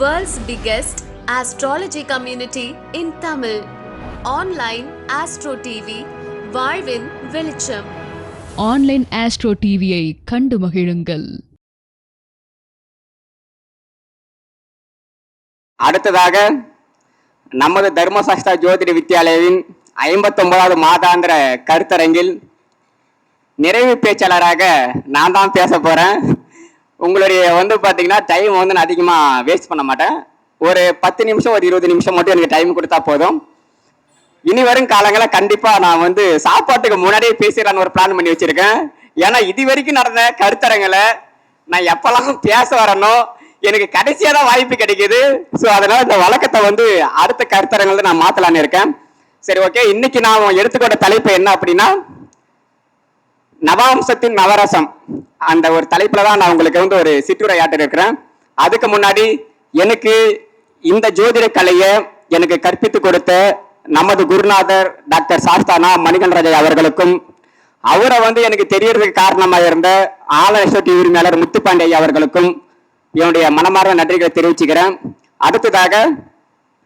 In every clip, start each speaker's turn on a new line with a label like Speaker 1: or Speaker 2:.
Speaker 1: World's biggest astrology community in Tamil. Online Astro TV, வாழ்வின் வெளிச்சம்.
Speaker 2: Online astro டிவியை கண்டு மகிழுங்கள்.
Speaker 3: அடுத்ததாக நமது தர்மசாஸ்திரா ஜோதிட வித்யாலயாவின் 59வது மாதாந்திர கருத்தரங்கில் நிறைவு பேச்சாளராக நான் தான் பேச போறேன். உங்களுடைய பார்த்தீங்கன்னா டைம் நான் அதிகமாக வேஸ்ட் பண்ண மாட்டேன். ஒரு 10 நிமிஷம் ஒரு 20 நிமிஷம் மட்டும் எனக்கு டைம் கொடுத்தா போதும். இனி வரும் காலங்களில் கண்டிப்பாக நான் சாப்பாட்டுக்கு முன்னாடியே பேசிடலான்னு ஒரு பிளான் பண்ணி வச்சிருக்கேன். ஏன்னா இது வரைக்கும் நடந்த கருத்தரங்களை நான் எப்பெல்லாம் பேச வரனோ எனக்கு கடைசியாக தான் வாய்ப்பு கிடைக்குது. ஸோ அதனால இந்த வழக்கத்தை அடுத்த கருத்தரங்களை நான் மாற்றலான்னு இருக்கேன். சரி, ஓகே. இன்னைக்கு நான் எடுத்துக்கொண்ட தலைப்பு என்ன அப்படின்னா, நவாம்சத்தின் நவரசம். அந்த ஒரு தலைப்புல தான் நான் உங்களுக்கு ஒரு சிற்றுரையாற்ற இருக்கிறேன். அதுக்கு முன்னாடி எனக்கு இந்த ஜோதிட கலையை எனக்கு கற்பித்து கொடுத்த நமது குருநாதர் டாக்டர் சாஸ்தானா மணிகண்டராஜா அவர்களுக்கும், அவரை எனக்கு தெரியறதுக்கு காரணமாக இருந்த ஆலயசோட்டி உரிமையாளர் முத்துப்பாண்டிய அவர்களுக்கும் என்னுடைய மனமார்ந்த நன்றிகளை தெரிவிச்சுக்கிறேன். அடுத்ததாக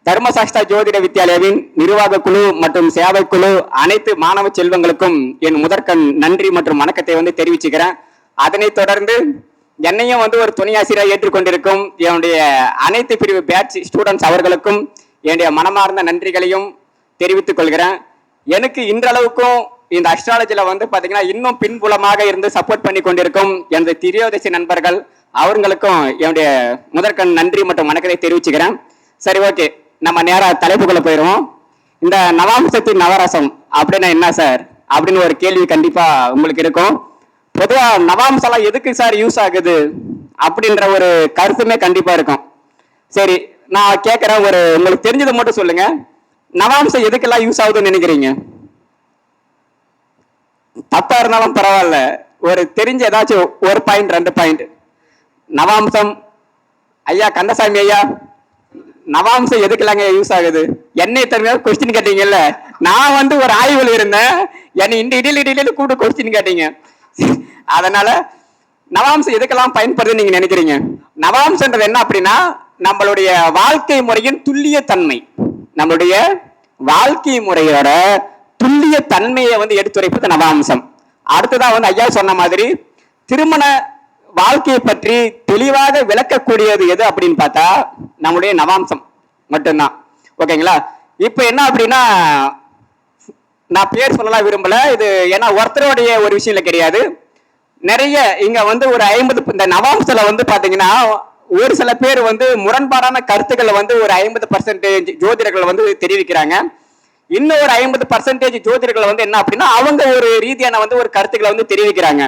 Speaker 3: தர்மசாஸ்திரா ஜோதிட வித்யாலயாவின் நிர்வாக குழு மற்றும் சேவை குழு அனைத்து மாணவ செல்வங்களுக்கும் என் முதற்கண் நன்றி மற்றும் வணக்கத்தை தெரிவிச்சுக்கிறேன். அதனைத் தொடர்ந்து என்னையும் ஒரு துணையாசிரியர் ஏற்றுக்கொண்டிருக்கும் என்னுடைய அனைத்து பிரிவு பேட்ச் ஸ்டூடெண்ட்ஸ் அவர்களுக்கும் என்னுடைய மனமார்ந்த நன்றிகளையும் தெரிவித்துக் கொள்கிறேன். எனக்கு இன்றளவுக்கும் இந்த அஸ்ட்ராலஜில பார்த்தீங்கன்னா இன்னும் பின்புலமாக இருந்து சப்போர்ட் பண்ணி கொண்டிருக்கும் எனது திரியோதசி நண்பர்கள் அவர்களுக்கும் என்னுடைய முதற்கண் நன்றி மற்றும் வணக்கத்தை தெரிவிச்சுக்கிறேன். சரி, ஓகே. நம்ம நேராக தலைப்புக்குள்ள போயிடுவோம். இந்த நவாம்சத்தின் நவரசம் அப்படின்னா என்ன சார் அப்படின்னு ஒரு கேள்வி கண்டிப்பா உங்களுக்கு இருக்கும். பொதுவாக நவாம்சம்லாம் எதுக்கு சார் யூஸ் ஆகுது அப்படின்ற ஒரு கருத்துமே கண்டிப்பா இருக்கும். சரி, நான் கேட்குறேன், உங்களுக்கு தெரிஞ்சதை மட்டும் சொல்லுங்க. நவாம்சம் எதுக்கெல்லாம் யூஸ் ஆகுதுன்னு நினைக்கிறீங்க? தப்பா இருந்தாலும் பரவாயில்ல, ஒரு தெரிஞ்ச ஏதாச்சும் ஒரு பாயிண்ட் 2 பாயிண்ட். நவாம்சம் ஐயா, கந்தசாமி ஐயா, நவாம்சம் எதுக்கெல்லாங்க யூஸ் ஆகுது? என்னை தருமையா கொஸ்டின் கேட்டீங்கல்ல, நான் ஒரு ஆய்வில் இருந்தேன், என்னை இடையில கூட கொஸ்டின் கேட்டீங்க. அதனால நவாம்சம் எதுக்கெல்லாம் பயன்படுது நீங்க நினைக்கிறீங்க? நவாம்சன்றது என்ன அப்படின்னா, நம்மளுடைய வாழ்க்கை முறையின் துல்லிய தன்மை, நம்மளுடைய வாழ்க்கை முறையோட துல்லிய தன்மையை எடுத்துரைப்பது நவாம்சம். அடுத்ததான் ஐயா சொன்ன மாதிரி திருமண வாழ்க்கையை பற்றி தெளிவாக விளக்கக்கூடியது எது அப்படின்னு பார்த்தா நம்முடைய நவாம்சம் மட்டும்தான். ஓகேங்களா? இப்ப என்ன அப்படின்னா, நான் பேர் சொல்லலாம் விரும்பல, இது ஏன்னா ஒருத்தருடைய ஒரு விஷயம் கிடையாது. நிறைய இங்க ஒரு 50 இந்த நவாம்சத்துல பாத்தீங்கன்னா ஒரு சில பேர் முரண்பாடான கருத்துக்களை ஒரு 50% ஜோதிடர்கள் தெரிவிக்கிறாங்க. இன்னும் ஒரு 50% ஜோதிடர்கள் என்ன அப்படின்னா அவங்க ஒரு ரீதியான ஒரு கருத்துக்களை தெரிவிக்கிறாங்க.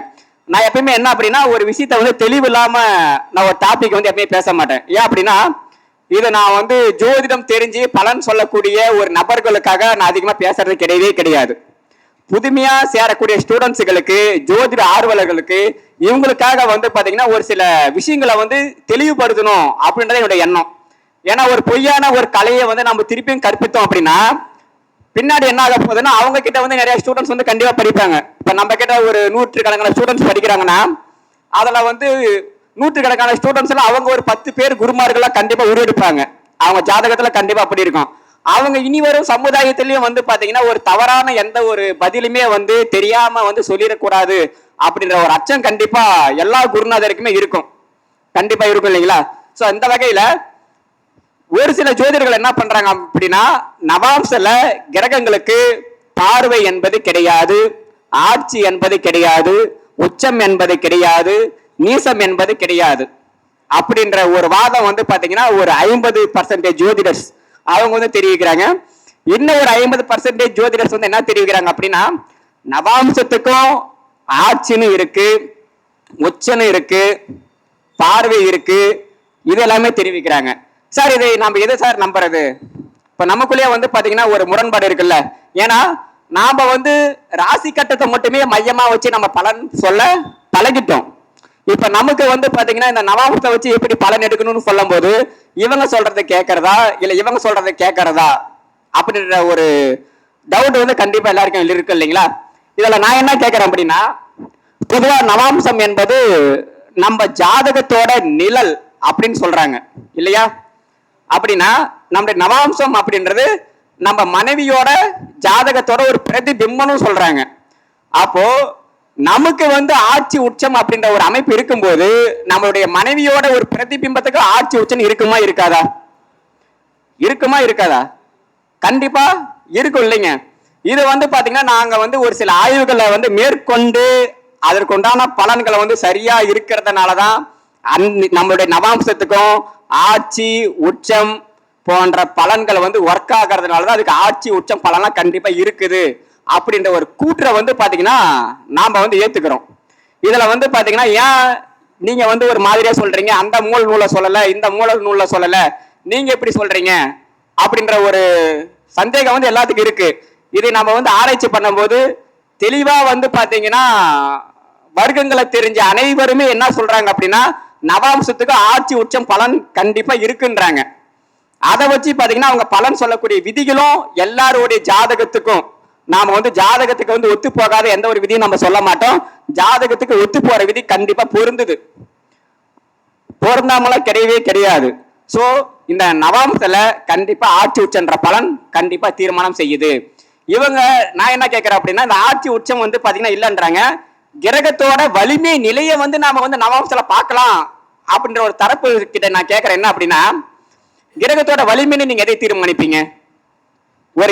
Speaker 3: நான் எப்பயுமே என்ன அப்படின்னா ஒரு விஷயத்த தெளிவு இல்லாம நான் ஒரு டாபிக் எப்பயுமே பேச மாட்டேன். ஏன் அப்படின்னா இது நான் ஜோதிடம் தெரிஞ்சு பலன் சொல்லக்கூடிய ஒரு நபர்களுக்காக நான் அதிகமா பேசுறது கிடையவே கிடையாது. புதுமையா சேரக்கூடிய ஸ்டூடெண்ட்ஸுகளுக்கு, ஜோதிட ஆர்வலர்களுக்கு, இவங்களுக்காக பாத்தீங்கன்னா ஒரு சில விஷயங்களை தெளிவுபடுத்தணும் அப்படின்றத என்னோட எண்ணம். ஏன்னா ஒரு பொய்யான ஒரு கலையை நம்ம திருப்பியும் கற்பித்தோம் அப்படின்னா பின்னாடி என்ன ஆக போகுதுன்னா அவங்க கிட்ட நிறைய ஸ்டூடெண்ட்ஸ் கண்டிப்பா படிப்பாங்க. இப்ப நம்ம கிட்ட ஒரு 100கணக்கான ஸ்டூடெண்ட்ஸ் படிக்கிறாங்கன்னா அதுல 100கணக்கான ஸ்டூடெண்ட்ஸ் எல்லாம் அவங்க ஒரு 10 பேர் குருமார்களா கண்டிப்பா உருவெடுப்பாங்க. அவங்க ஜாதகத்துல கண்டிப்பா அப்படி இருக்கும். அவங்க இனி வரும் சமுதாயத்திலயும் பாத்தீங்கன்னா ஒரு தவறான எந்த ஒரு பதிலுமே தெரியாம சொல்லிடக்கூடாது அப்படின்ற ஒரு அச்சம் கண்டிப்பா எல்லா குருநாதருக்குமே இருக்கும். கண்டிப்பா இருக்கும் இல்லைங்களா? சோ இந்த வகையில ஒரு சில ஜோதிடர்கள் என்ன பண்றாங்க அப்படின்னா, நவாம்சல கிரகங்களுக்கு பார்வை என்பது கிடையாது, ஆட்சி என்பது கிடையாது, உச்சம் என்பது கிடையாது, நீசம் என்பது கிடையாது அப்படின்ற ஒரு வாதம் பாத்தீங்கன்னா ஒரு 50% ஜோதிடர்ஸ் அவங்க தெரிவிக்கிறாங்க. இன்னும் ஒரு 50% ஜோதிடர்ஸ் என்ன தெரிவிக்கிறாங்க அப்படின்னா, நவாம்சத்துக்கும் ஆட்சின்னு இருக்கு, உச்சன்னு இருக்கு, பார்வை இருக்கு, இது எல்லாமே தெரிவிக்கிறாங்க. சார், இதை நம்ம எது சார் நம்புறது? இப்ப நமக்குள்ளேயே பாத்தீங்கன்னா ஒரு முரண்பாடு இருக்குல்ல. ஏன்னா நாம ராசி கட்டத்தை மட்டுமே மையமா வச்சு நம்ம பலன் சொல்ல பழகிட்டோம். இப்ப நமக்கு பாத்தீங்கன்னா இந்த நவாம்சத்தை வச்சு எப்படி பலன் எடுக்கணும்னு சொல்லும் போது இவங்க சொல்றதை கேட்கறதா இல்ல இவங்க சொல்றதை கேட்கறதா அப்படின்ற ஒரு டவுட் கண்டிப்பா எல்லாருக்கும் இருக்கு இல்லைங்களா? இதுல நான் என்ன கேட்கறேன் அப்படின்னா, பொதுவா நவாம்சம் என்பது நம்ம ஜாதகத்தோட நிழல் அப்படின்னு சொல்றாங்க இல்லையா? அப்படின்னா நம்முடைய நவாம்சம் அப்படின்றது நம்ம மனைவியோட ஜாதகத்தோட ஒரு பிரதிபிம்பம்னு சொல்றாங்க. அப்போ நமக்கு வந்து ஆட்சி உச்சம் அப்படின்ற ஒரு அமைப்பு இருக்கும்போது நம்மளுடைய மனைவியோட ஒரு பிரதிபிம்பத்துக்கு ஆட்சி உச்சம் இருக்குமா இருக்காதா? இருக்குமா இருக்காதா? கண்டிப்பா இருக்கும் இல்லைங்க. இது வந்து பாத்தீங்கன்னா நாங்க வந்து ஒரு சில ஆய்வுகளை வந்து மேற்கொண்டு அதற்குண்டான பலன்களை வந்து சரியா இருக்கிறதுனாலதான் நம்மளுடைய நவாம்சத்துக்கும் ஆட்சி உச்சம் போன்ற பலன்களை வந்து ஒர்க் ஆகிறதுனாலதான் அதுக்கு ஆட்சி உச்சம் பலன்லாம் கண்டிப்பா இருக்குது அப்படின்ற ஒரு கூற்றை வந்து பாத்தீங்கன்னா நாம வந்து ஏத்துக்கிறோம். இதுல வந்து பாத்தீங்கன்னா ஏன் நீங்க வந்து ஒரு மாதிரியா சொல்றீங்க, அந்த மூல நூலை சொல்லல, இந்த மூல நூல்ல சொல்லல, நீங்க எப்படி சொல்றீங்க அப்படின்ற ஒரு சந்தேகம் வந்து எல்லாத்துக்கும் இருக்கு. இதை நம்ம வந்து ஆராய்ச்சி பண்ணும்போது தெளிவா வந்து பாத்தீங்கன்னா வர்க்கங்களை தெரிஞ்ச அனைவருமே என்ன சொல்றாங்க அப்படின்னா நவாம்சத்துக்கு ஆட்சி உச்சம் பலன் கண்டிப்பா இருக்குன்றாங்க. அதை வச்சு பாத்தீங்கன்னா அவங்க பலன் சொல்லக்கூடிய விதிகளும் எல்லாருடைய ஜாதகத்துக்கும் நாம வந்து ஜாதகத்துக்கு வந்து ஒத்து போகாத எந்த ஒரு விதியும் நம்ம சொல்ல மாட்டோம். ஜாதகத்துக்கு ஒத்து போற விதி கண்டிப்பா பொருந்துது, பொருந்தாமலாம் கிடையவே கிடையாது. சோ இந்த நவாம்சத்துல கண்டிப்பா ஆட்சி உச்சன்ற பலன் கண்டிப்பா தீர்மானம் செய்யுது. இவங்க நான் என்ன கேட்கிறேன் அப்படின்னா இந்த ஆட்சி உச்சம் வந்து பாத்தீங்கன்னா இல்லைன்றாங்க. கிரகத்தோட வலிமை நிலையை வந்து நாம வந்து நவாம்சத்துல பார்க்கலாம் அப்படின்ற ஒரு தரப்பு கிட்ட நான் கேட்கிறேன் என்ன அப்படின்னா கிரகத்தோட வலிமைன்னு நீங்க எதை தீர்மானிப்பீங்க? ஒரு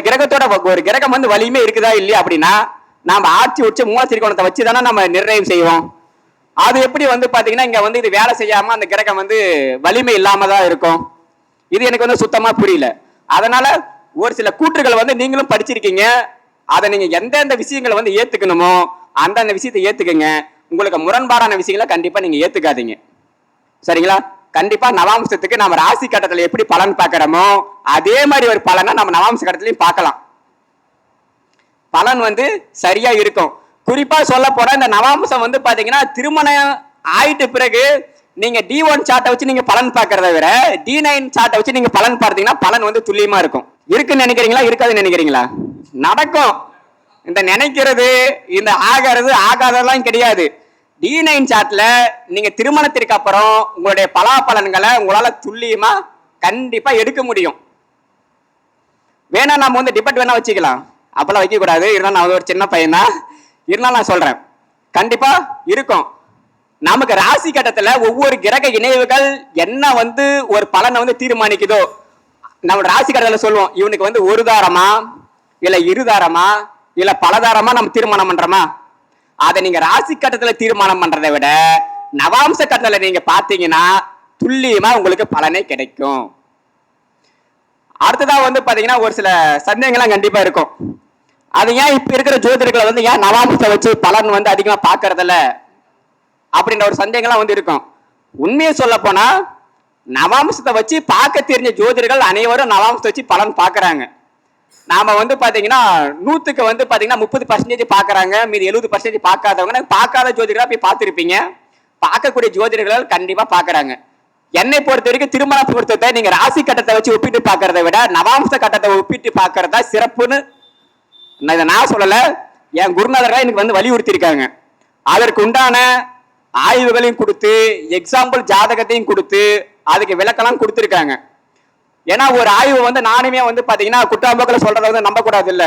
Speaker 3: கிரகம் வந்து வலிமை இருக்குதா இல்லையா அப்படின்னா நாம ஆட்சி உச்ச மூல திரிகோணத்தை வச்சுதானே நம்ம நிர்ணயம் செய்வோம். அது எப்படி வந்து பாத்தீங்கன்னா இங்க வந்து இது வேலை செய்யாம அந்த கிரகம் வந்து வலிமை இல்லாம தான் இருக்கும்? இது எனக்கு வந்து சுத்தமா புரியல. அதனால ஒரு சில கூற்றுகள் வந்து நீங்களும் படிச்சிருக்கீங்க, அதை நீங்க எந்தெந்த விஷயங்களை வந்து ஏத்துக்கணுமோ அந்தந்த விஷயத்தை ஏத்துக்குங்க. உங்களுக்கு முரண்பாடான விஷயங்களை கண்டிப்பா நீங்க ஏத்துக்காதீங்க, சரிங்களா? கண்டிப்பா நவாம்சத்துக்கு நம்ம ராசி கட்டத்துல எப்படி பலன் பார்க்கிறோமோ அதே மாதிரி ஒரு பலனை நம்ம நவாம்ச கட்டத்திலையும் பார்க்கலாம். பலன் வந்து சரியா இருக்கும். குறிப்பா சொல்ல போனா இந்த நவாம்சம் வந்து பாத்தீங்கன்னா திருமணம் ஆயிட்டு பிறகு நீங்க D1 சார்ட்டை வச்சு நீங்க பலன் பார்க்கறத விட D9 சார்ட்டை வச்சு நீங்க பலன் பார்த்தீங்கன்னா பலன் வந்து துல்லியமா இருக்கும். இருக்குன்னு நினைக்கிறீங்களா, இருக்காதுன்னு நினைக்கிறீங்களா? நடக்கும். இந்த நினைக்கிறது இந்த ஆகிறது ஆகாதெல்லாம் கிடையாது. D9 சார்ட்ல நீங்க திருமணத்திற்கு அப்புறம் உங்களுடைய பலாபலன்களை உங்களால துல்லியமா கண்டிப்பா எடுக்க முடியும். வேணா நம்ம வந்து டிபெட் வேணா வச்சுக்கலாம், அப்பெல்லாம் வைக்க கூடாது. இருந்தாலும் நான் ஒரு சின்ன பையன் தான், இருந்தாலும் நான் சொல்றேன் கண்டிப்பா இருக்கும். நமக்கு ராசி கட்டத்துல ஒவ்வொரு கிரக இணைவுகள் என்ன வந்து ஒரு பலனை வந்து தீர்மானிக்குதோ நம்ம ராசி கட்டத்துல சொல்லுவோம் இவனுக்கு வந்து ஒரு தாரமா இல்ல இருதாரமா இல்ல பலதாரமா நம்ம தீர்மானம் பண்றோமா. அதை நீங்க ராசி கட்டத்துல தீர்மானம் பண்றதை விட நவாம்ச கட்டத்துல நீங்க பாத்தீங்கன்னா துல்லியமா உங்களுக்கு பலனே கிடைக்கும். அடுத்ததா வந்து பாத்தீங்கன்னா ஒரு சில சந்தேகங்கள்லாம் கண்டிப்பா இருக்கும். அது ஏன் இப்ப இருக்கிற ஜோதிடர்களை வந்து ஏன் நவாம்சத்தை வச்சு பலன் வந்து அதிகமா பாக்குறதில்ல அப்படின்ற ஒரு சந்தேகம்லாம் வந்து இருக்கும். உண்மையை சொல்ல போனா நவாம்சத்தை வச்சு பார்க்க தெரிஞ்ச ஜோதிடர்கள் அனைவரும் நவாம்சத்தை வச்சு பலன் பார்க்கறாங்க. நாம வந்து பாத்தீங்கன்னா 100க்கு வந்து பாத்தீங்கன்னா 30% பாக்குறாங்க, மீதி 70% பார்க்காதவங்க பார்க்காத ஜோதிடரா போய் பார்த்திருப்பீங்க. பார்க்கக்கூடிய ஜோதிடர்கள் கண்டிப்பா பாக்குறாங்க. என்னை பொறுத்த வரைக்கும் திருமண பொறுத்தத்தை நீங்க ராசி கட்டத்தை வச்சு ஒப்பிட்டு பார்க்கறத விட நவாம்ச கட்டத்தை ஒப்பிட்டு பார்க்கறதா சிறப்புன்னு நான் சொல்லல, என் குருநாதர்கள் எனக்கு வந்து வலியுறுத்தி இருக்காங்க. அதற்கு உண்டான ஆய்வுகளையும் கொடுத்து எக்ஸாம்பிள் ஜாதகத்தையும் கொடுத்து அதுக்கு விளக்கெல்லாம் கொடுத்துருக்காங்க. ஏன்னா ஒரு ஆய்வு வந்து நானுமே வந்து பாத்தீங்கன்னா குட்டாம்போக்கில் சொல்றதை வந்து நம்ப கூடாது இல்ல.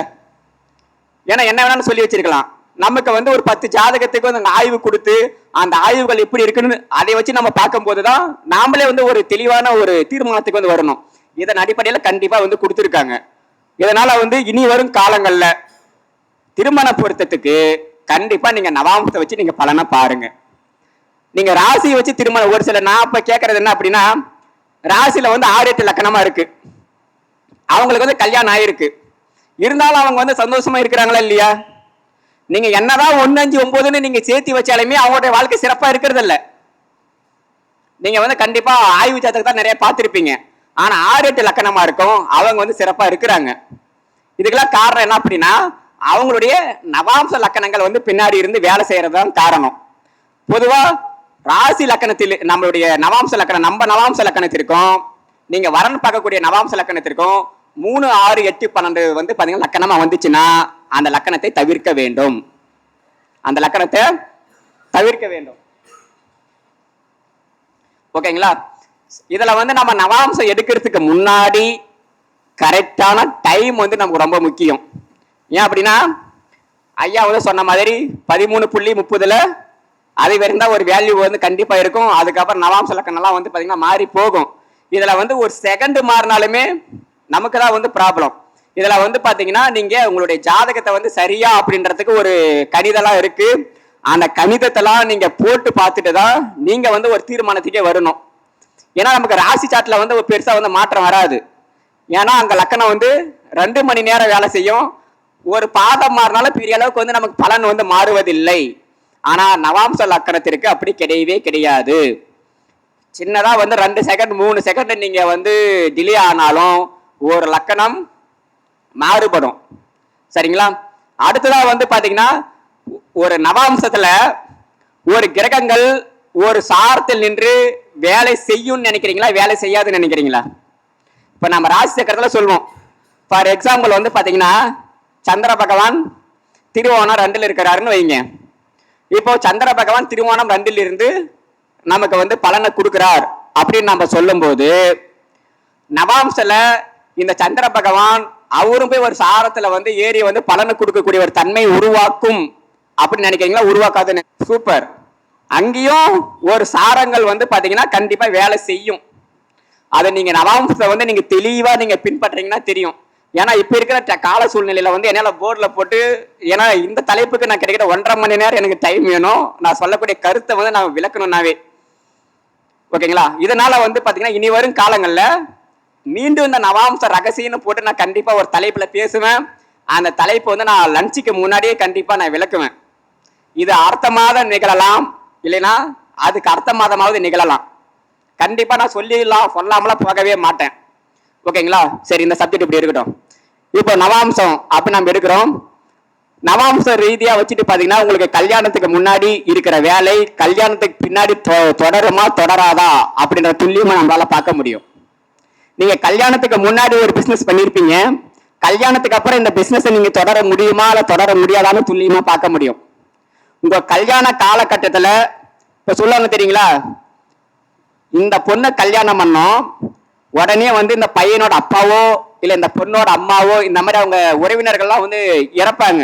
Speaker 3: ஏன்னா என்ன வேணாலும் சொல்லி வச்சிருக்கலாம். நமக்கு வந்து ஒரு 10 ஜாதகத்துக்கு வந்து ஆய்வு கொடுத்து அந்த ஆய்வுகள் எப்படி இருக்குன்னு அதை வச்சு நம்ம பார்க்கும் போதுதான் நாமளே வந்து ஒரு தெளிவான ஒரு தீர்மானத்துக்கு வந்து வரணும். இதன் அடிப்படையில கண்டிப்பா வந்து கொடுத்துருக்காங்க. இதனால வந்து இனி வரும் காலங்கள்ல திருமண பொருத்தத்துக்கு கண்டிப்பா நீங்க நவாம்சத்தை வச்சு நீங்க பலனை பாருங்க. நீங்க ராசியை வச்சு திருமணம் ஒரு சில நான் இப்ப கேட்கறது என்ன அப்படின்னா ராசியில வந்து 6-8 லக்கணமா இருக்கு, அவங்களுக்கு வந்து கல்யாணம் ஆயிருக்கு, இருந்தாலும் அவங்க வந்து சந்தோஷமா இருக்கிறாங்களா இல்லையா? நீங்க என்னதான் 1, 5, 9ன்னு நீங்க சேர்த்து வச்சாலுமே அவங்களுடைய வாழ்க்கை சிறப்பா இருக்கிறது இல்ல. நீங்க வந்து கண்டிப்பா ஆய்வு ஜாதகத்தை தான் நிறைய பார்த்திருப்பீங்க. ஆனா 6-8 லக்கணமா இருக்கும், அவங்க வந்து சிறப்பா இருக்கிறாங்க. இதுக்கெல்லாம் காரணம் என்ன அப்படின்னா அவங்களுடைய நவாம்ச லக்கணங்கள் வந்து பின்னாடி இருந்து வேலை செய்யறதுதான் காரணம். பொதுவா ராசி லக்கணத்தில் நம்மளுடைய நவாம்ச லக்கணம் நம்ம நவாம்ச லக்கணத்திற்கும் நீங்க வரன் பார்க்கக்கூடிய நவாம்ச லக்கணத்திற்கும் 3, 6, 8, 12 வந்து பாத்தீங்கன்னா லக்கணமா வந்துச்சுன்னா அந்த லக்கணத்தை தவிர்க்க வேண்டும். அந்த லக்கணத்தை தவிர்க்க வேண்டும். ஓகேங்களா? இதுல வந்து நம்ம நவாம்சம் எடுக்கிறதுக்கு முன்னாடி கரெக்டான டைம் வந்து நமக்கு ரொம்ப முக்கியம். ஏன் அப்படின்னா ஐயா வந்து சொன்ன மாதிரி 13.30 அது வரைக்கும் ஒரு வேல்யூ வந்து கண்டிப்பா இருக்கும். அதுக்கப்புறம் நவாம்ச லக்கணம்லாம் வந்து பாத்தீங்கன்னா மாறி போகும். இதுல வந்து ஒரு செகண்ட் மாறினாலுமே நமக்கு தான் வந்து ப்ராப்ளம். இதுல வந்து பாத்தீங்கன்னா நீங்க உங்களுடைய ஜாதகத்தை வந்து சரியா அப்படின்றதுக்கு ஒரு கணிதெல்லாம் இருக்கு. அந்த கணிதத்தெல்லாம் நீங்க போட்டு பார்த்துட்டு தான் நீங்க வந்து ஒரு தீர்மானத்துக்கே வரணும். ஏன்னா நமக்கு ராசி சாட்டில் வந்து ஒரு பெருசா வந்து மாற்றம் வராது. ஏன்னா அங்க லக்கணம் வந்து 2 மணி நேரம் வேலை செய்யும். ஒரு பாதம் மாறினாலும் பெரிய அளவுக்கு வந்து நமக்கு பலன் வந்து மாறுவதில்லை. ஆனா நவாம்ச லக்கணத்திற்கு அப்படி கிடையவே கிடையாது. சின்னதா வந்து 2 செகண்ட் 3 செகண்ட் நீங்க வந்து டிலே ஆனாலும் ஒரு லக்கணம் மாறுபடும். சரிங்களா? அடுத்ததா வந்து பாத்தீங்கன்னா ஒரு நவாம்சத்துல ஒரு கிரகங்கள் ஒரு சாரத்தில் நின்று வேலை செய்யும் நினைக்கிறீங்களா, வேலை செய்யாதுன்னு நினைக்கிறீங்களா? இப்ப நம்ம ராசி சக்கரத்துல சொல்லுவோம். ஃபார் எக்ஸாம்பிள் வந்து பாத்தீங்கன்னா சந்திர பகவான் திருவோணம் 2ல் இருக்கிறாருன்னு வைங்க. இப்போ சந்திர பகவான் திருவோணம் 2ல் இருந்து நமக்கு வந்து பலனை கொடுக்கிறார் அப்படின்னு நம்ம சொல்லும் போது நவாம்சல இந்த சந்திர பகவான் அவரும் போய் ஒரு சாரத்துல வந்து ஏறி வந்து பலனை கொடுக்கக்கூடிய ஒரு தன்மை உருவாக்கும் அப்படின்னு நினைக்கிறீங்களா? உருவாக்காதுன்னு. சூப்பர். அங்கேயும் ஒரு சாரங்கள் வந்து பாத்தீங்கன்னா கண்டிப்பா வேலை செய்யும். அதை நீங்க நவாம்சத்தை வந்து நீங்க தெளிவா நீங்க பின்பற்றீங்கன்னா தெரியும். ஏன்னா இப்ப இருக்கிற கால சூழ்நிலையில வந்து என்னால போர்ட்ல போட்டு, ஏன்னா இந்த தலைப்புக்கு நான் கிடைக்கிற 1.5 மணி நேரம் எனக்கு டைம் வேணும். நான் சொல்லக்கூடிய கருத்தை வந்து நான் விளக்கணும்னாவே ஓகேங்களா? இதனால வந்து பாத்தீங்கன்னா இனி வரும் காலங்கள்ல மீண்டும் இந்த நவாம்ச ரகசியம்னு போட்டு நான் கண்டிப்பா ஒரு தலைப்புல பேசுவேன். அந்த தலைப்பு வந்து நான் லஞ்சுக்கு முன்னாடியே கண்டிப்பா நான் விளக்குவேன். இது அடுத்த மாதம் நிகழலாம், இல்லைன்னா அதுக்கு அடுத்த மாதமாவது நிகழலாம். கண்டிப்பா நான் சொல்லாமலாம் போகவே மாட்டேன். ஓகேங்களா? சரி, இந்த சப்ஜெக்ட் இப்படி இருக்கட்டும். இப்போ நவாம்சம் அப்படி நம்ம எடுக்கிறோம். நவாம்ச ரீதியா வச்சுட்டு பாத்தீங்கன்னா உங்களுக்கு கல்யாணத்துக்கு முன்னாடி இருக்கிற வேலை கல்யாணத்துக்கு பின்னாடி தொடருமா தொடராதா அப்படின்ற துல்லியமா நம்மளால பார்க்க முடியும். நீங்க கல்யாணத்துக்கு முன்னாடி ஒரு பிசினஸ் பண்ணிருப்பீங்க, கல்யாணத்துக்கு அப்புறம் இந்த பிசினஸ் நீங்க தொடர முடியுமா இல்ல தொடர முடியாதான்னு துல்லியமா பார்க்க முடியும். உங்க கல்யாண காலகட்டத்துல இப்ப சொல்லுவாங்க தெரியுங்களா, இந்த பொண்ணை கல்யாணம் பண்ணோம் உடனே வந்து இந்த பையனோட அப்பாவோ இல்ல இந்த பொண்ணோட அம்மாவோ இந்த மாதிரி அவங்க உறவினர்கள்லாம் வந்து இறப்பாங்க,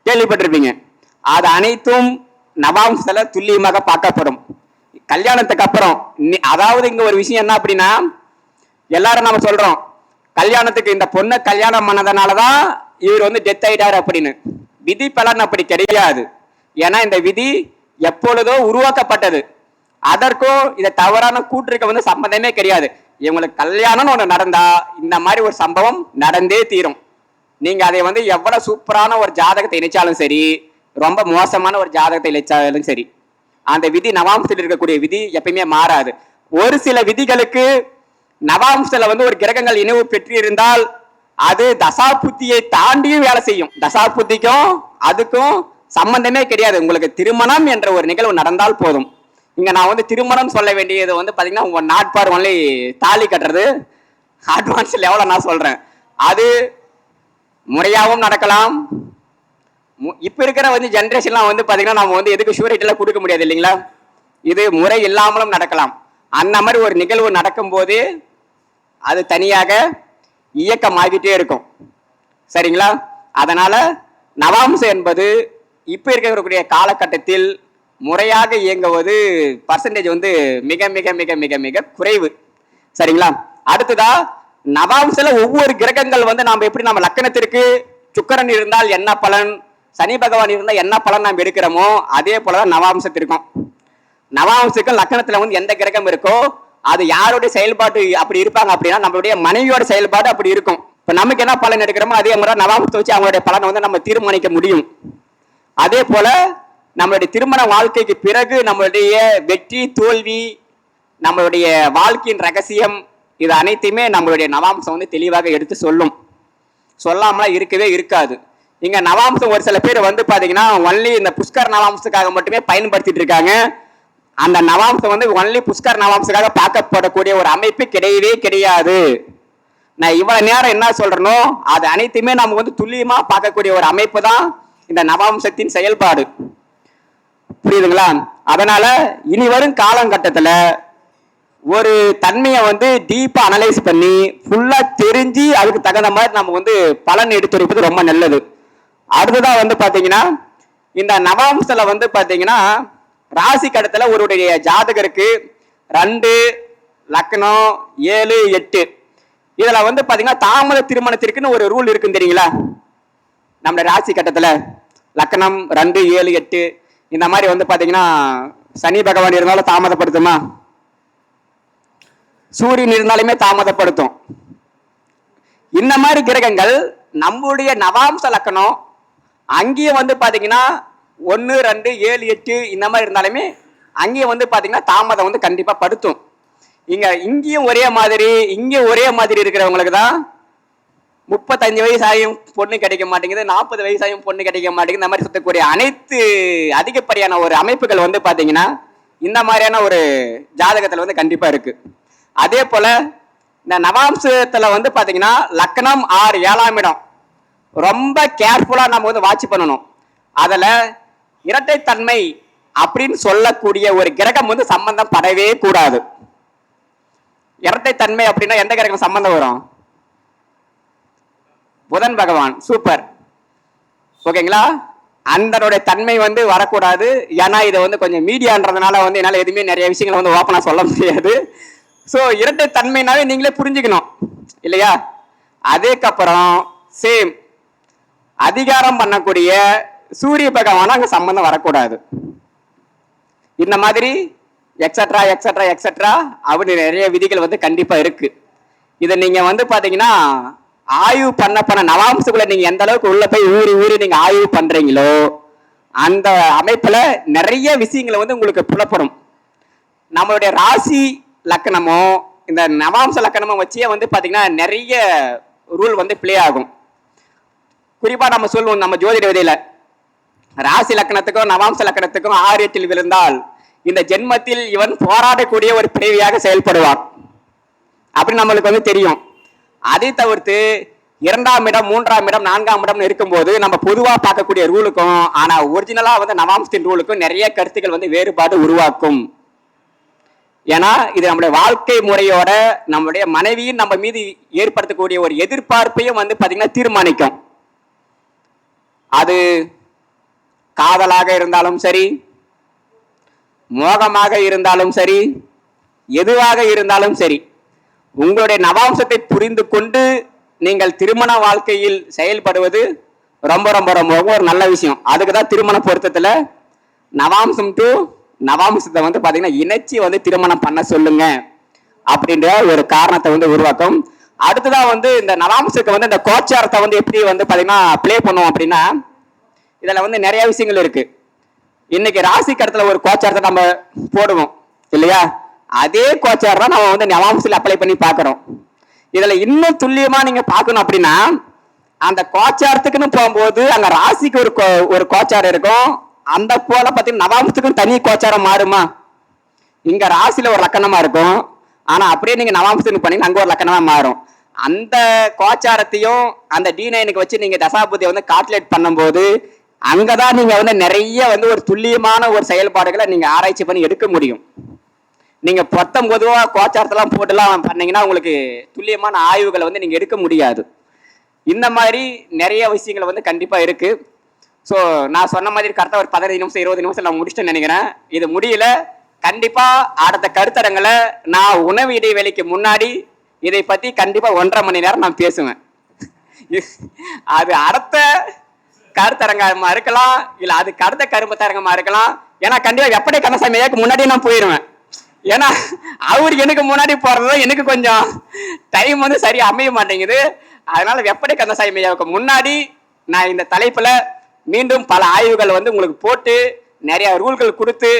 Speaker 3: கேள்விப்பட்டிருப்பீங்க. அது அனைத்தும் நவாம்சத்துல துல்லியமாக பார்க்கப்படும். கல்யாணத்துக்கு அப்புறம் அதாவது இங்க ஒரு விஷயம் என்ன அப்படின்னா, எல்லாரும் நாம சொல்றோம் கல்யாணத்துக்கு இந்த பொண்ணை கல்யாணம் பண்ணதுனாலதான் இவர் வந்து டெத் ஆயிட்டாரு அப்படின்னு. விதி பலன் அப்படி கிடையாது. ஏன்னா இந்த விதி எப்பொழுதோ உருவாக்கப்பட்டது. அதற்கும் இதை தவறான கூற்றுக்கு வந்து சம்பந்தமே கிடையாது. இவங்களுக்கு கல்யாணம்னு ஒண்ணு நடந்தா இந்த மாதிரி ஒரு சம்பவம் நடந்தே தீரும். நீங்க அதை வந்து எவ்வளவு சூப்பரான ஒரு ஜாதகத்தை இணைச்சாலும் சரி, ரொம்ப மோசமான ஒரு ஜாதகத்தை இணைச்சாலும் சரி, அந்த விதி நவாம்சத்தில் இருக்கக்கூடிய விதி எப்பயுமே மாறாது. ஒரு சில விதிகளுக்கு நவாம்சத்துல வந்து ஒரு கிரகங்கள் இணைவு பெற்று இருந்தால் அது தசாபுத்தியை தாண்டியும் வேலை செய்யும். தசாபுத்திக்கும் அதுக்கும் சம்பந்தமே கிடையாது. உங்களுக்கு திருமணம் என்ற ஒரு நிகழ்வு நடந்தால் போதும். இங்க நான் வந்து திருமணம் சொல்ல வேண்டியது வந்து பாத்தீங்கன்னா உங்க நாட்பார் ஒன்லி தாலி கட்டுறது அட்வான்ஸ் லெவல நான் சொல்றேன். அது முறையாகவும் நடக்கலாம். இப்ப இருக்கிற வந்து ஜென்ரேஷன்லாம் வந்து பாத்தீங்கன்னா நம்ம வந்து எதுக்கு ஷூரிட்டி எல்லாம் கொடுக்க முடியாது இல்லைங்களா? இது முறை இல்லாமலும் நடக்கலாம். அந்த மாதிரி ஒரு நிகழ்வு நடக்கும் போது அது தனியாக இயக்கமாகிட்டே இருக்கும். சரிங்களா? அதனால நவாம்சம் என்பது இப்ப இருக்கக்கூடிய காலகட்டத்தில் முறையாக இயங்குவது பர்சன்டேஜ் வந்து மிக மிக மிக மிக மிக குறைவு. சரிங்களா? அடுத்ததா நவாம்சல ஒவ்வொரு கிரகங்கள் வந்து நாம எப்படி நம்ம லக்கணத்திற்கு சுக்கிரன் இருந்தால் என்ன பலன், சனி பகவான் இருந்தால் என்ன பலன் நாம் எடுக்கிறோமோ அதே போலதான் நவாம்சத்திற்கும். நவாம்சத்துக்கு லக்கணத்துல வந்து எந்த கிரகம் இருக்கோ அது யாருடைய செயல்பாடு அப்படி இருப்பாங்க அப்படின்னா நம்மளுடைய மனைவியோட செயல்பாடு அப்படி இருக்கும். இப்ப நமக்கு என்ன பலன் எடுக்கிறோமோ அதே மாதிரி நவாம்சத்தை வச்சு அவங்களுடைய பலனை வந்து நம்ம தீர்மானிக்க முடியும். அதே போல நம்மளுடைய திருமண வாழ்க்கைக்கு பிறகு நம்மளுடைய வெற்றி தோல்வி, நம்மளுடைய வாழ்க்கையின் ரகசியம், இது அனைத்தையுமே நம்மளுடைய நவாம்சம் வந்து தெளிவாக எடுத்து சொல்லும். சொல்லாமலாம் இருக்கவே இருக்காது. இங்க நவாம்சம் ஒரு சில பேர் வந்து பாத்தீங்கன்னா ஒன்லி இந்த புஷ்கர் நவாம்சத்துக்காக மட்டுமே பயன்படுத்திட்டு இருக்காங்க. அந்த நவாம்சம் வந்து ஒன்லி புஷ்கர் நவாம்சத்துக்காக பார்க்கப்படக்கூடிய ஒரு அமைப்பு கிடையவே கிடையாது. நான் இவ்வளவு நேரம் என்ன சொல்றேனோ அது அனைத்துமே நம்ம வந்து துல்லியமா பார்க்கக்கூடிய ஒரு அமைப்பு தான் இந்த நவாம்சத்தின் செயல்பாடு. புரியுதுங்களா? அதனால இனி வரும் காலகட்டத்துல ஒரு தன்மையை வந்து டீப்பா அனலைஸ் பண்ணி ஃபுல்லா தெரிஞ்சு அதுக்கு தகுந்த மாதிரி நம்ம வந்து பலன் எடுத்துரைப்பது ரொம்ப நல்லது. அடுத்ததான் வந்து பாத்தீங்கன்னா இந்த நவாம்சல வந்து பாத்தீங்கன்னா ராசி கடத்துல ஒருடைய ஜாதகருக்கு 2 லக்னம் 7 8 இதுல வந்து பாத்தீங்கன்னா தாமத திருமணத்திற்குன்னு ஒரு ரூல் இருக்குன்னு தெரியுங்களா? நம்ம ராசி கட்டத்துல லக்னம் 2 7 8 இந்த மாதிரி வந்து பாத்தீங்கன்னா சனி பகவான் இருந்தாலும் தாமதப்படுத்துமா, சூரியன் இருந்தாலுமே தாமதப்படுத்தும். இந்த மாதிரி கிரகங்கள் நம்முடைய நவாம்ச லக்கணம் அங்கேயும் வந்து பாத்தீங்கன்னா 1 2 7 8 இந்த மாதிரி இருந்தாலுமே அங்கேயும் வந்து பாத்தீங்கன்னா தாமதம் வந்து கண்டிப்பா படுத்தும். இங்கேயும் ஒரே மாதிரி இங்கேயும் ஒரே மாதிரி இருக்கிறவங்களுக்கு தான் 35 வயசாயும் பொண்ணு கிடைக்க மாட்டேங்குது, 40 வயசாயும் பொண்ணு கிடைக்க மாட்டேங்குது. இந்த மாதிரி சுத்தக்கூடிய அனைத்து அதிகப்படியான ஒரு அமைப்புகள் வந்து பாத்தீங்கன்னா இந்த மாதிரியான ஒரு ஜாதகத்துல வந்து கண்டிப்பா இருக்கு. அதே போல இந்த நவாம்சத்துல வந்து பாத்தீங்கன்னா லக்னம் 6 7ஆம் இடம் ரொம்ப கேர்ஃபுல்லா நம்ம வந்து வாட்ச் பண்ணணும். அதுல இரட்டைத்தன்மை அப்படின்னு சொல்லக்கூடிய ஒரு கிரகம் வந்து சம்பந்தம் படவே கூடாது. இரட்டைத்தன்மை அப்படின்னா எந்த கிரகம் சம்பந்தம் வரும்? புதன் பகவான். சூப்பர். ஓகேங்களா? அந்தனுடைய தன்மை வந்து வரக்கூடாது. ஏன்னா இதை வந்து கொஞ்சம் மீடியான்றதுனால வந்து என்னால் எதுவுமே நிறைய விஷயங்களை வந்து ஓப்பனா சொல்ல முடியாது. ஸோ இரட்டை தன்மைனாவே நீங்களே புரிஞ்சுக்கணும் இல்லையா? அதுக்கப்புறம் சேம் அதிகாரம் பண்ணக்கூடிய சூரிய பகவான் அங்க சம்பந்தம் வரக்கூடாது. இந்த மாதிரி எக்ஸட்ரா எக்ஸட்ரா எக்ஸட்ரா அப்படி நிறைய விதிகள் வந்து கண்டிப்பா இருக்கு. இதை நீங்க வந்து பாத்தீங்கன்னா ஆய்வு பண்ண நவாம்சுக்குள்ள நீங்க எந்த அளவுக்கு உள்ள போய் ஊறி நீங்க ஆய்வு பண்றீங்களோ அந்த அமைப்புல நிறைய விஷயங்களை வந்து உங்களுக்கு புலப்படும். நம்மளுடைய ராசி லக்கணமோ இந்த நவாம்ச லக்கணமோ வச்சே வந்து பாத்தீங்கன்னா நிறைய ரூல் வந்து பிளே ஆகும். குறிப்பா நம்ம சொல்லுவோம் நம்ம ஜோதிட விதையில ராசி லக்கணத்துக்கும் நவாம்ச லக்கணத்துக்கும் 6 8 விழுந்தால் இந்த ஜென்மத்தில் இவன் போராடக்கூடிய ஒரு பிறவியாக செயல்படுவான் அப்படின்னு நம்மளுக்கு வந்து தெரியும். அதை தவிர்த்து 2ஆம் இடம் 3ஆம் இடம் 4ஆம் இடம் இருக்கும்போது நம்ம பொதுவா பார்க்கக்கூடிய ரூலுக்கும் ஆனா ஒரிஜினலா வந்து நவாம்சத்தின் ரூலுக்கும் நிறைய கருத்துக்கள் வந்து வேறுபாடு உருவாக்கும். ஏன்னா இது நம்மளுடைய வாழ்க்கை முறையோட நம்மளுடைய மனைவியின் நம்ம மீது ஏற்படுத்தக்கூடிய ஒரு எதிர்பார்ப்பையும் வந்து பாத்தீங்கன்னா தீர்மானிக்கும். அது காதலாக இருந்தாலும் சரி, மோகமாக இருந்தாலும் சரி, எதுவாக இருந்தாலும் சரி, உங்களுடைய நவாம்சத்தை புரிந்து கொண்டு நீங்கள் திருமண வாழ்க்கையில் செயல்படுவது ரொம்ப ரொம்ப ரொம்ப ஒரு நல்ல விஷயம். அதுக்குதான் திருமண பொருத்தத்துல நவாம்சம் டு நவாம்சத்தை வந்து பாத்தீங்கன்னா இணைச்சி வந்து திருமணம் பண்ண சொல்லுங்க அப்படின்ற ஒரு காரணத்தை வந்து உருவாக்கும். அடுத்ததான் வந்து இந்த நவாம்சத்துக்கு வந்து இந்த கோச்சாரத்தை வந்து எப்படி வந்து பாத்தீங்கன்னா பிளே பண்ணுவோம் அப்படின்னா இதுல வந்து நிறைய விஷயங்கள் இருக்கு. இன்னைக்கு ராசி கடத்துல ஒரு கோச்சாரத்தை நம்ம போடுவோம் இல்லையா? அதே கோச்சாரம் தான் நம்ம வந்து நவாம்சில் அப்ளை பண்ணி பார்க்கிறோம். இதுல இன்னும் துல்லியமா நீங்க பார்க்கணும் அப்படின்னா அந்த கோச்சாரத்துக்குன்னு போகும்போது அங்க ராசிக்கு ஒரு கோச்சாரம் இருக்கும். அந்த போல பார்த்தீங்கன்னா நவாம்சத்துக்கும் தனி கோச்சாரம் மாறுமா? இங்க ராசியில ஒரு லக்கணமா இருக்கும், ஆனா அப்படியே நீங்க நவாம்சத்துக்கு பண்ணீங்கன்னா அங்க ஒரு லக்கணமா மாறும். அந்த கோச்சாரத்தையும் அந்த D9க்கு வச்சு நீங்க தசாபுத்தியை வந்து கால்குலேட் பண்ணும்போது அங்கதான் நீங்க வந்து நிறைய வந்து ஒரு துல்லியமான ஒரு செயல்பாடுகளை நீங்க ஆராய்ச்சி பண்ணி எடுக்க முடியும். நீங்க பொதுவா கோச்சாரத்தெல்லாம் போட்டுலாம் பண்ணீங்கன்னா உங்களுக்கு துல்லியமான ஆய்வுகளை வந்து நீங்க எடுக்க முடியாது. இந்த மாதிரி நிறைய விஷயங்கள் வந்து கண்டிப்பா இருக்கு. ஸோ நான் சொன்ன மாதிரி கரெக்டாக ஒரு 15 நிமிஷம் 20 நிமிஷம் நான் முடிச்சுட்டு நினைக்கிறேன். இது முடியல. கண்டிப்பா அடுத்த கருத்தரங்களை நான் உணவு இடைவேளைக்கு முன்னாடி இதை பத்தி கண்டிப்பா 1.5 மணி நேரம் நான் பேசுவேன். அது அடுத்த கருத்தரங்கமா இருக்கலாம், இல்ல அதுக்கு அடுத்த கருத்தரங்கமா இருக்கலாம். ஏன்னா கண்டிப்பா எப்படி கண்ணசாமியாக்கு முன்னாடி நான் போயிடுவேன். ஏன்னா அவரு எனக்கு முன்னாடி போறதோ எனக்கு கொஞ்சம் டைம் வந்து சரியா அமைய மாட்டேங்குது. அதனால வெப்படை கந்தசாமியாவுக்கு முன்னாடி நான் இந்த தலைப்புல மீண்டும் பல ஆய்வுகள் வந்து உங்களுக்கு போட்டு நிறைய ரூல்கள் கொடுத்து,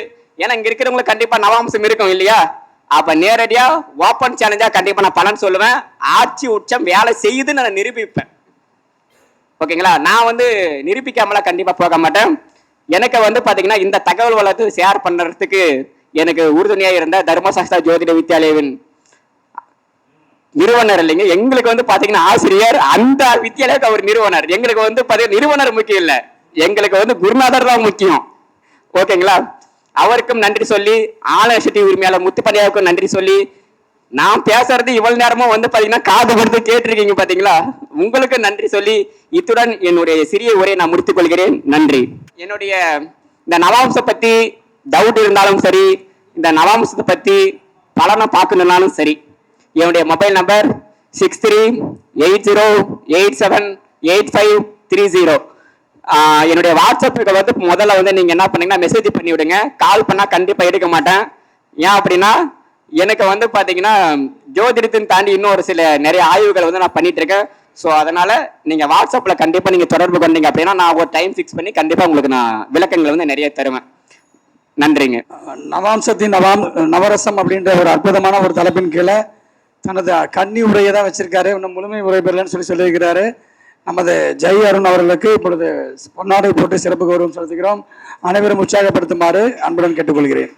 Speaker 3: ஏன்னா இங்க இருக்கிறவங்களுக்கு கண்டிப்பா நவாம்சம் இருக்கும் இல்லையா? அப்ப நேரடியா ஓப்பன் சேலஞ்சா கண்டிப்பா நான் பலன் சொல்லுவேன். ஆட்சி உச்சம் வேலை செய்யுதுன்னு நான் நிரூபிப்பேன். ஓகேங்களா? நான் வந்து நிரூபிக்காமலாம் கண்டிப்பா போக மாட்டேன். எனக்கு வந்து பாத்தீங்கன்னா இந்த தகவல் வளர்த்து ஷேர் பண்றதுக்கு எனக்கு உறுதுணையா இருந்த தர்மசாஸ்திரா ஜோதிட வித்யாலயவின் நிறுவனர் இல்லைங்க, எங்களுக்கு வந்து பாத்தீங்கன்னா ஆசிரியர். அந்த வித்யாலயத்துக்கு அவர் நிறுவனர். எங்களுக்கு வந்து பாத்தீங்கன்னா நிறுவனர் முக்கியம் இல்லை, எங்களுக்கு வந்து குருநாதர் தான் முக்கியம். ஓகேங்களா? அவருக்கும் நன்றி சொல்லி, ஆலயசக்தி உரிமையாளர் முத்துப்பண்டியாவுக்கும் நன்றி சொல்லி, நான் பேசுறது இவ்வளவு நேரமும் வந்து பாத்தீங்கன்னா காது கொடுத்து கேட்டிருக்கீங்க பாத்தீங்களா, உங்களுக்கு நன்றி சொல்லி இத்துடன் என்னுடைய சிறிய உரையை நான் முடித்துக் கொள்கிறேன். நன்றி. என்னுடைய இந்த நவாம்சம் பத்தி டவுட் இருந்தாலும் சரி, இந்த நவாம்சத்தை பத்தி பலனை பார்க்கணுன்னாலும் சரி, என்னுடைய மொபைல் நம்பர் 6380878530. என்னுடைய வாட்ஸ்அப்புக்கு வந்து முதல்ல வந்து நீங்க என்ன பண்ணீங்கன்னா மெசேஜ் பண்ணி விடுங்க. கால் பண்ணா கண்டிப்பா எடுக்க மாட்டேன். ஏன் அப்படின்னா எனக்கு வந்து பாத்தீங்கன்னா ஜோதிடத்தின் தாண்டி இன்னும் ஒரு சில நிறைய ஆய்வுகள் வந்து நான் பண்ணிட்டு இருக்கேன். ஸோ அதனால நீங்க வாட்ஸ்அப்ல கண்டிப்பா நீங்க தொடர்பு கொண்டீங்க அப்படின்னா நான் ஒரு டைம் ஃபிக்ஸ் பண்ணி கண்டிப்பா உங்களுக்கு நான் விளக்கங்கள் வந்து நிறைய தருவேன். நன்றிங்க.
Speaker 4: நவாம்சத்தின் நவரசம் அப்படின்ற ஒரு அற்புதமான ஒரு தலைப்பின் கீழே தனது கன்னி உரையை தான் வச்சிருக்காரு. இன்னும் முழுமை உரை பெறலன்னு சொல்லியிருக்கிறாரு. நமது ஜெய் அருண் அவர்களுக்கு இப்பொழுது பொன்னாடை போட்டு சிறப்பு கௌரவம் செலுத்துகிறோம். அனைவரும் உற்சாகப்படுத்துமாறு அன்புடன் கேட்டுக்கொள்கிறேன்.